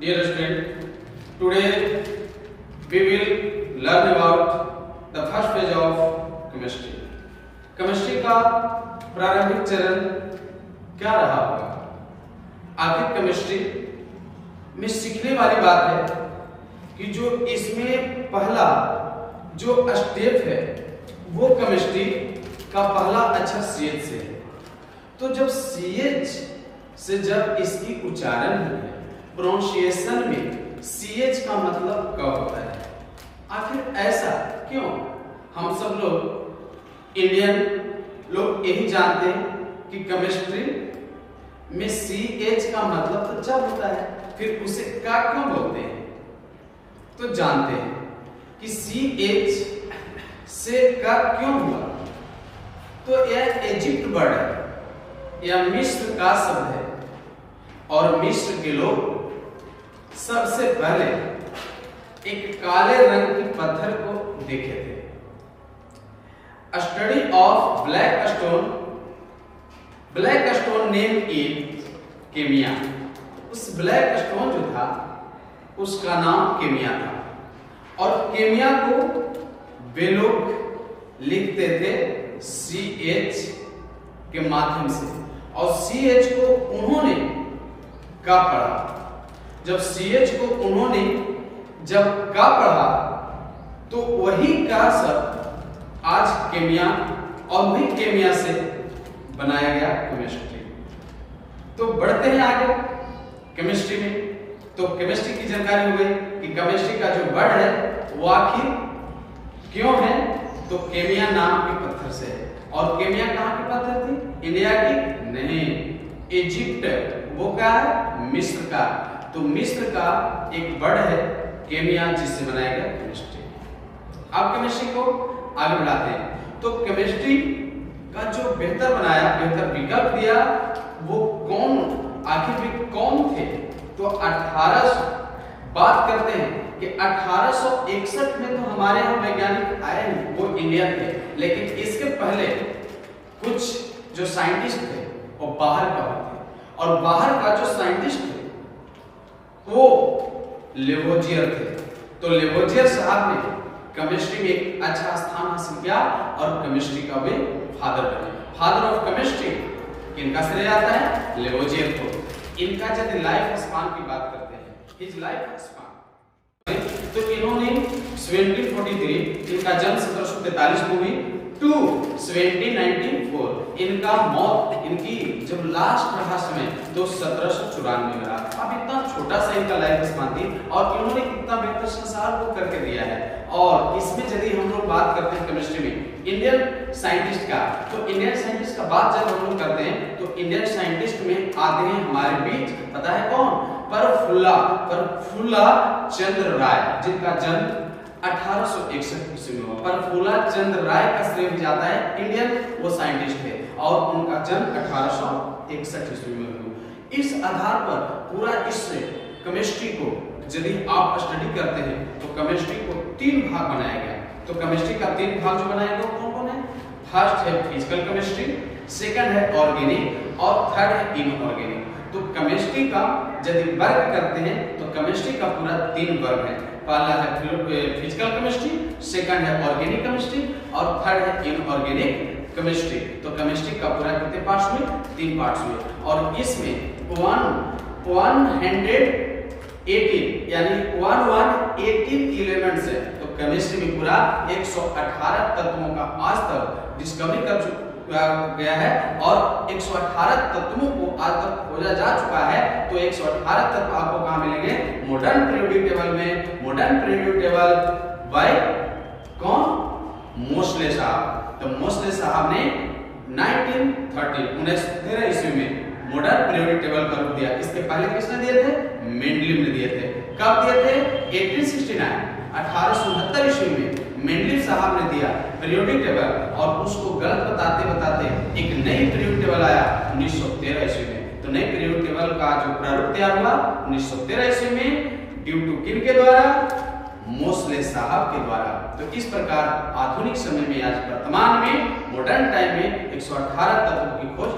Dear student, today we will learn about the first phase of chemistry. Chemistry का प्रारंभिक चरण क्या रहा होगा? आखिर केमिस्ट्री में सीखने वाली बात है कि जो इसमें पहला जो स्टेप है वो केमिस्ट्री का पहला अक्षर CH से है। तो जब CH से जब इसकी उच्चारण हुई है, प्रोनाउंसिएशन में CH का मतलब क होता है। आखिर ऐसा क्यों? हम सब लोग इंडियन लोग यही जानते हैं कि केमिस्ट्री में CH का मतलब तो जब होता है, फिर उसे का क्यों बोलते हैं? तो जानते हैं कि CH से का क्यों हुआ। तो यह इजिप्ट वर्ड है, यह मिस्र का शब्द है और मिस्र के लोग सबसे पहले एक काले रंग के पत्थर को देखे थे। Study of black stone name it केमिया। उस ब्लैक स्टोन जो था उसका नाम केमिया था और केमिया को वे लोग लिखते थे CH के माध्यम से और CH को उन्होंने का पढ़ा। जब CH को उन्होंने जब का पढ़ा तो वही का शब्द आज केमिया और वही केमिया से बनाया गया केमिस्ट्री। तो बढ़ते हैं आगे केमिस्ट्री में। तो केमिस्ट्री की जानकारी हो गई कि केमिस्ट्री का जो वर्ड है वो आखिर क्यों है, तो केमिया नाम के पत्थर से है। और केमिया कहाँ की पत्थर थी? इंडिया की नहीं, इजिप्ट, वो क्या है? मिस्र का। तो मिस्र का एक वर्ड है केमिया जिससे बनाया गया केमिस्ट्री। अब केमिस्ट्री को आगे बढ़ाते हैं। तो केमिस्ट्री का जो बेहतर बनाया, बेहतर विकल्प दिया, वो कौन आखिर भी कौन थे? तो 1800 बात करते हैं कि 1861 में तो हमारे यहाँ वैज्ञानिक आए, वो इंडिया थे, लेकिन इसके पहले कुछ जो साइंटिस्ट थे वो बाहर का थे और बाहर का जो साइंटिस्ट थे वो लेवोजियर थे। तो लेवोजियर साहब ने केमिस्ट्री में एक अच्छा स्थान हासिल किया और केमिस्ट्री का वे फादर बने। फादर ऑफ केमिस्ट्री किनका श्रेय आता है? लेवोजियर को। इनका यदि लाइफ स्पान की बात करते हैं, हिज लाइफ स्पान, तो इन्होंने 1743 इनका जन्म 1743 को हुई टू 1794 इनका मौत इनकी जब लास्ट रहा समय तो 1794 में रहा। अब इतना छोटा सा इनका लाइफ स्पान थी और इन्होंने कितना बेहतर संसार को करके दिया है। और इसमें यदि हम लोग बात करते हैं केमिस्ट्री में इंडियन साइंटिस्ट का, तो इंडियन साइंटिस्ट का बात जब हम लोग करते हैं तो इंडियन साइंटिस्ट में आते हैं हमारे बीच, पता है कौन? प्रफुल्ला चंद्र राय, जिनका जन्म 1861 ईस्वी में हुआ। प्रफुल्ला चंद्र राय का श्रेय भी जाता है, इंडियन वो साइंटिस्ट थे और उनका जन्म 1861 ईस्वी में हुआ। इस आधार पर पूरा इस केमिस्ट्री को यदि आप स्टडी करते हैं तो केमिस्ट्री को 3 भाग बनाया गया। तो केमिस्ट्री का 3 भाग जो बनाया गया कौन कौन है? फर्स्ट है फिजिकल केमिस्ट्री, सेकंड है ऑर्गेनिक और थर्ड है इनऑर्गेनिक। तो केमिस्ट्री का यदि वर्ग करते हैं तो केमिस्ट्री का पूरा 3 वर्ग है। पहला है फिजिकल केमिस्ट्री, सेकंड है ऑर्गेनिक केमिस्ट्री और थर्ड है इनऑर्गेनिक केमिस्ट्री। तो केमिस्ट्री का पूरा कितने पार्ट्स हुए? 3 पार्ट्स हुए और इसमें 118 यानी 118 एलिमेंट्स है। तो केमिस्ट्री में पूरा 118 तत्वों का आज तक डिस्कवरी कर गया है और 118 तत्वों को आज तक खोजा जा चुका है। तो 118 तत्व आपको कहाँ मिलेंगे? मॉडर्न पीरियोडिक टेबल में। मॉडर्न पीरियोडिक टेबल बाय कौन? मोस्ले साहब। तो मोस्ले साहब ने 1913 ईस्वी में मॉडर्न पीरियोडिक टेबल का रूप दिया। इसके पहले किसने दिए थे? मेंडलीव ने दिए थे। कब दिए थे? 1869 ईस्वी में मेंडलीव साहब ने दिया पीरियोडिक टेबल और उसको गलत बताते बताते एक नई पीरियोडिक टेबल आया 1913 ईस्वी में। तो नई पीरियोडिक टेबल का जो प्रारूप तैयार हुआ 1913 ईस्वी में ड्यू टू किन के द्वारा? मोस्ले साहब के द्वारा। तो इस प्रकार आधुनिक समय में आज वर्तमान में मॉडर्न टाइम में 118 तत्वों की खोज